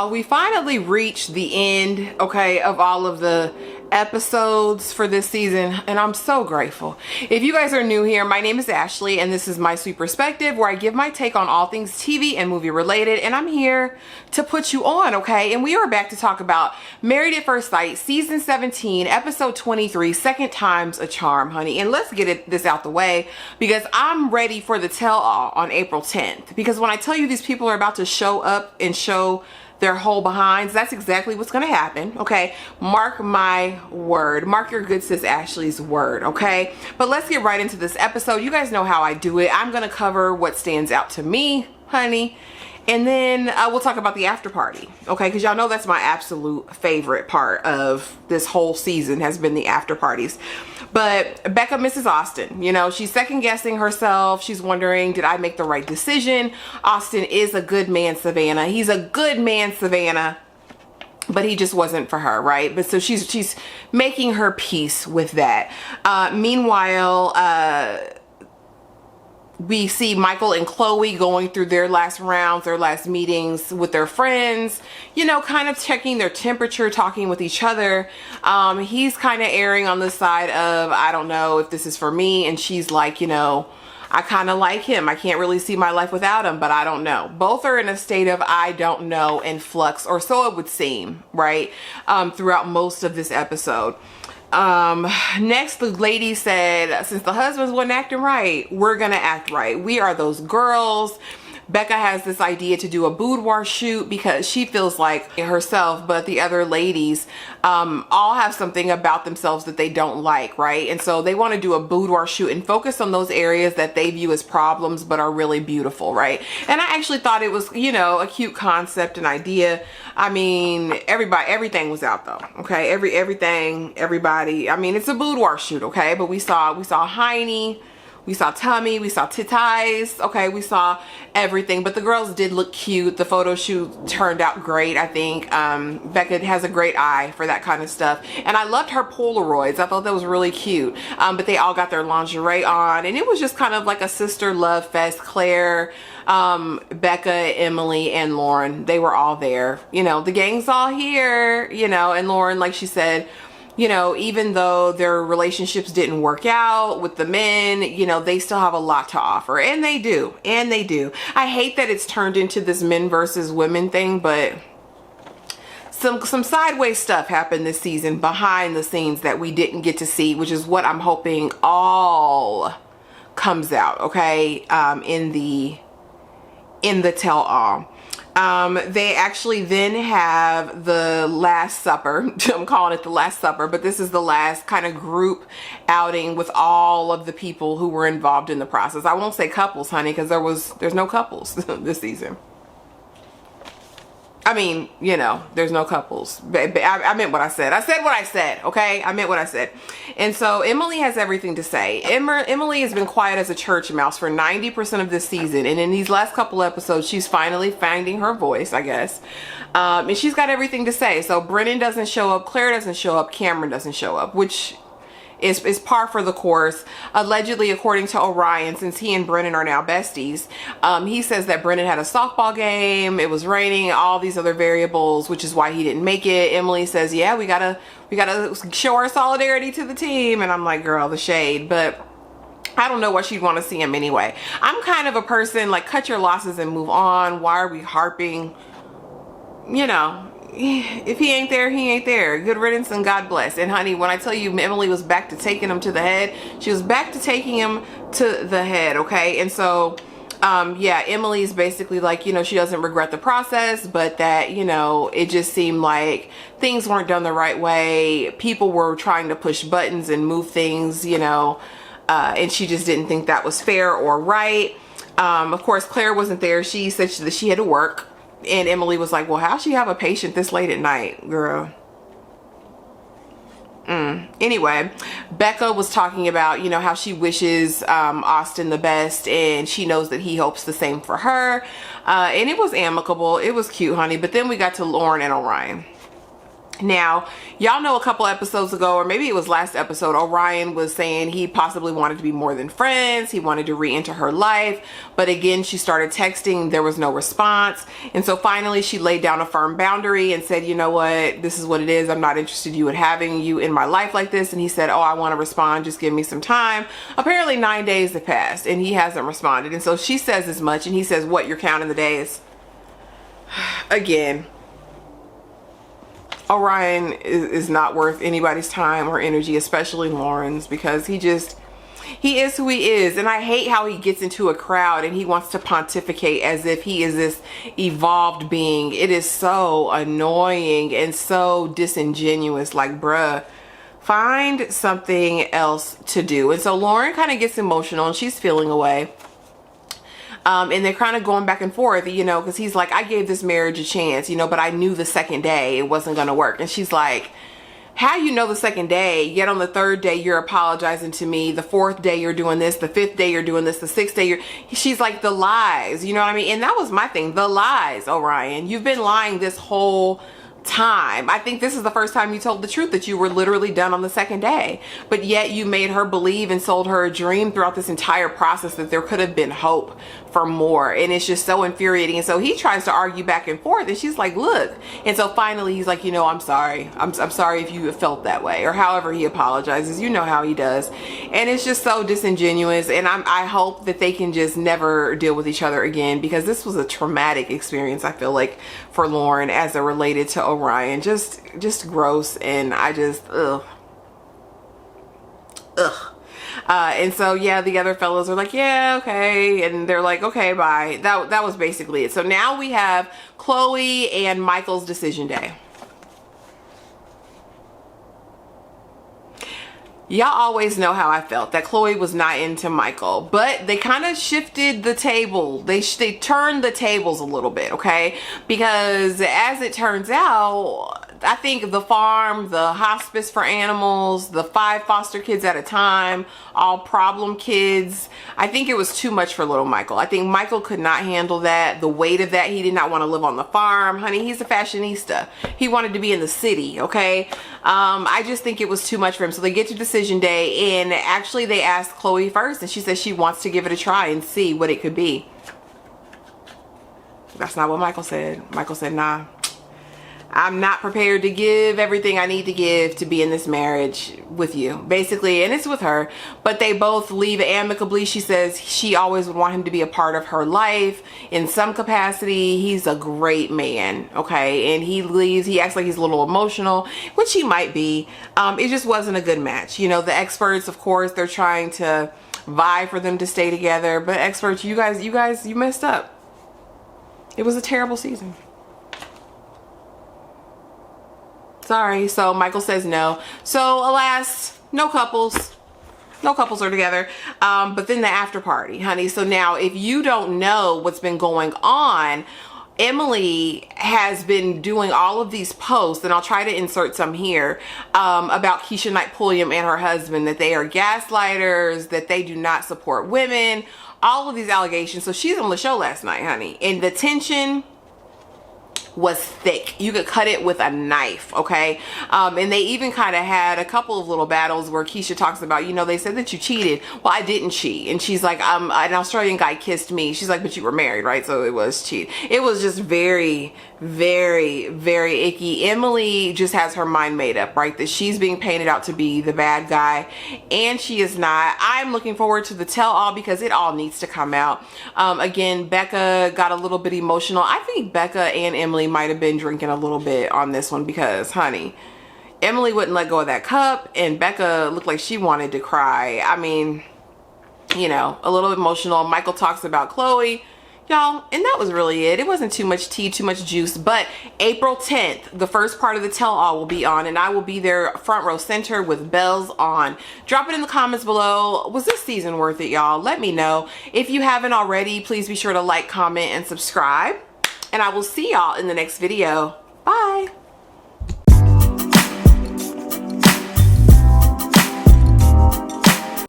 y'all, we finally reached the end, okay, of all of the episodes for this season, and I'm so grateful. If you guys are new here, my name is Ashley, and this is My Sweet Perspective, where I give my take on all things TV and movie related, and I'm here to put you on, okay? And we are back to talk about Married at First Sight, season 17, episode 23, Second Time's a Charm, honey. And let's get this out the way, because I'm ready for the tell-all on April 10th. Because when I tell you these people are about to show up and show their whole behinds, that's exactly what's gonna happen, okay? Mark my word. Mark your good sis Ashley's word, okay? But let's get right into this episode. You guys know how I do it. I'm gonna cover what stands out to me, honey, and then we'll talk about the after party, okay? Because y'all know that's my absolute favorite part of this whole season, has been the after parties. But Becca misses Austin. You know, she's second guessing herself. She's wondering, did I make the right decision? Austin is a good man, Savannah. He's a good man, Savannah. But he just wasn't for her, right? But so she's making her peace with that. Meanwhile, we see Michael and Chloe going through their last rounds, their last meetings with their friends, you know, kind of checking their temperature, talking with each other. He's kind of erring on the side of, I don't know if this is for me. And she's like, you know, I kind of like him. I can't really see my life without him, but I don't know. Both are in a state of I don't know and flux, or so it would seem, right? Throughout most of this episode. Next, the lady said, since the husbands wasn't acting right, we're gonna act right. We are those girls. Becca has this idea to do a boudoir shoot because she feels like herself, but the other ladies all have something about themselves that they don't like, right? And so they want to do a boudoir shoot and focus on those areas that they view as problems but are really beautiful, right? And I actually thought it was, you know, a cute concept and idea. I mean, everything was out though, okay? Everybody. I mean, it's a boudoir shoot, okay? But we saw Heine. We saw tummy, we saw titties, okay, we saw everything, but the girls did look cute. The photo shoot turned out great, I think. Becca has a great eye for that kind of stuff. And I loved her Polaroids. I thought that was really cute. But they all got their lingerie on, and it was just kind of like a sister love fest. Claire, Becca, Emily, and Lauren, they were all there. You know, the gang's all here, you know, and Lauren, like she said, you know, even though their relationships didn't work out with the men, you know, they still have a lot to offer. And they do. And they do. I hate that it's turned into this men versus women thing, but some sideways stuff happened this season behind the scenes that we didn't get to see, which is what I'm hoping all comes out, okay, in the tell-all. They actually then have the Last Supper. I'm calling it the Last Supper, but this is the last kind of group outing with all of the people who were involved in the process. I won't say couples, honey, because there's no couples this season. I mean, you know, there's no couples. I meant what I said. I said what I said, okay? I meant what I said. And so Emily has everything to say. Emily has been quiet as a church mouse for 90% of this season. And in these last couple episodes, she's finally finding her voice, I guess. And she's got everything to say. So Brennan doesn't show up. Claire doesn't show up. Cameron doesn't show up, which is par for the course. Allegedly, according to Orion, since he and Brennan are now besties, he says that Brennan had a softball game, it was raining, all these other variables, which is why he didn't make it. Emily says, yeah, we gotta show our solidarity to the team. And I'm like, girl, the shade. But I don't know why she'd want to see him anyway. I'm kind of a person like, cut your losses and move on. Why are we harping? You know, if he ain't there, he ain't there. Good riddance and God bless. And honey, when I tell you Emily was back to taking him to the head, she was back to taking him to the head, okay? And so, yeah, Emily's basically like, you know, she doesn't regret the process, but that, you know, it just seemed like things weren't done the right way. People were trying to push buttons and move things, you know, and she just didn't think that was fair or right. Of course, Claire wasn't there. She said that she had to work. And Emily was like, well, how'd she have a patient this late at night, girl? Anyway, Becca was talking about, you know, how she wishes Austin the best, and she knows that he hopes the same for her. And it was amicable. It was cute, honey. But then we got to Lauren and Orion. Now, y'all know a couple episodes ago, or maybe it was last episode, Orion was saying he possibly wanted to be more than friends. He wanted to re-enter her life. But again, she started texting. There was no response. And so finally, she laid down a firm boundary and said, you know what? This is what it is. I'm not interested in having you in my life like this. And he said, oh, I want to respond. Just give me some time. Apparently 9 days have passed and he hasn't responded. And so she says as much. And he says, what, you're counting the days? Again, Orion is not worth anybody's time or energy, especially Lauren's, because he is who he is. And I hate how he gets into a crowd and he wants to pontificate as if he is this evolved being. It is so annoying and so disingenuous. Like, bruh, find something else to do. And so Lauren kind of gets emotional and she's feeling away. And they're kind of going back and forth, you know, because he's like, I gave this marriage a chance, you know, but I knew the second day it wasn't going to work. And she's like, how you know the second day, yet on the third day you're apologizing to me, the fourth day you're doing this, the fifth day you're doing this, the sixth day she's like, the lies, you know what I mean? And that was my thing, the lies, Orion. You've been lying this whole time. I think this is the first time you told the truth, that you were literally done on the second day, but yet you made her believe and sold her a dream throughout this entire process that there could have been hope for more. And it's just so infuriating. And so he tries to argue back and forth and she's like, look. And so finally he's like, you know, I'm sorry. I'm sorry if you felt that way, or however he apologizes. You know how he does. And it's just so disingenuous. And I hope that they can just never deal with each other again, because this was a traumatic experience, I feel like, for Lauren as it related to Orion. Just gross. And I just, ugh. And so yeah, the other fellows are like, yeah, okay, and they're like, okay, bye. That was basically it. So now we have Chloe and Michael's decision day. Y'all always know how I felt, that Chloe was not into Michael, but they kind of shifted the table. They turned the tables a little bit, okay? Because as it turns out, I think the farm, the hospice for animals, the 5 foster kids at a time, all problem kids, I think it was too much for little Michael. I think Michael could not handle that, the weight of that. He did not want to live on the farm. Honey, he's a fashionista. He wanted to be in the city, okay? I just think it was too much for him. So they get to decision day, and actually they asked Chloe first, and she says she wants to give it a try and see what it could be. That's not what Michael said. Michael said, nah, I'm not prepared to give everything I need to give to be in this marriage with you, basically. And it's with her, but they both leave amicably. She says she always would want him to be a part of her life in some capacity. He's a great man, okay? And he leaves. He acts like he's a little emotional, which he might be. It just wasn't a good match. You know, the experts, of course, they're trying to vie for them to stay together, but experts, you messed up. It was a terrible season. Sorry. So Michael says no. So alas, no couples are together. But then the after party, honey. So now if you don't know what's been going on, Emily has been doing all of these posts, and I'll try to insert some here, about Keisha Knight Pulliam and her husband, that they are gaslighters, that they do not support women, all of these allegations. So she's on the show last night, honey, and the tension was thick. You could cut it with a knife, okay? And they even kind of had a couple of little battles where Keisha talks about, you know, they said that you cheated. Well, I didn't cheat. And she's like, an Australian guy kissed me. She's like, but you were married, right? So it was cheat. It was just very, very, very icky. Emily just has her mind made up, right? That she's being painted out to be the bad guy, and she is not. I'm looking forward to the tell-all, because it all needs to come out. Again, Becca got a little bit emotional. I think Becca and Emily might have been drinking a little bit on this one, because, honey, Emily wouldn't let go of that cup, and Becca looked like she wanted to cry. I mean, you know, a little emotional. Michael talks about Chloe. Y'all, and that was really it. It wasn't too much tea, too much juice. But April 10th, the first part of the tell-all will be on, and I will be there front row center with bells on. Drop it in the comments below. Was this season worth it, y'all? Let me know. If you haven't already, please be sure to like, comment, and subscribe. And I will see y'all in the next video.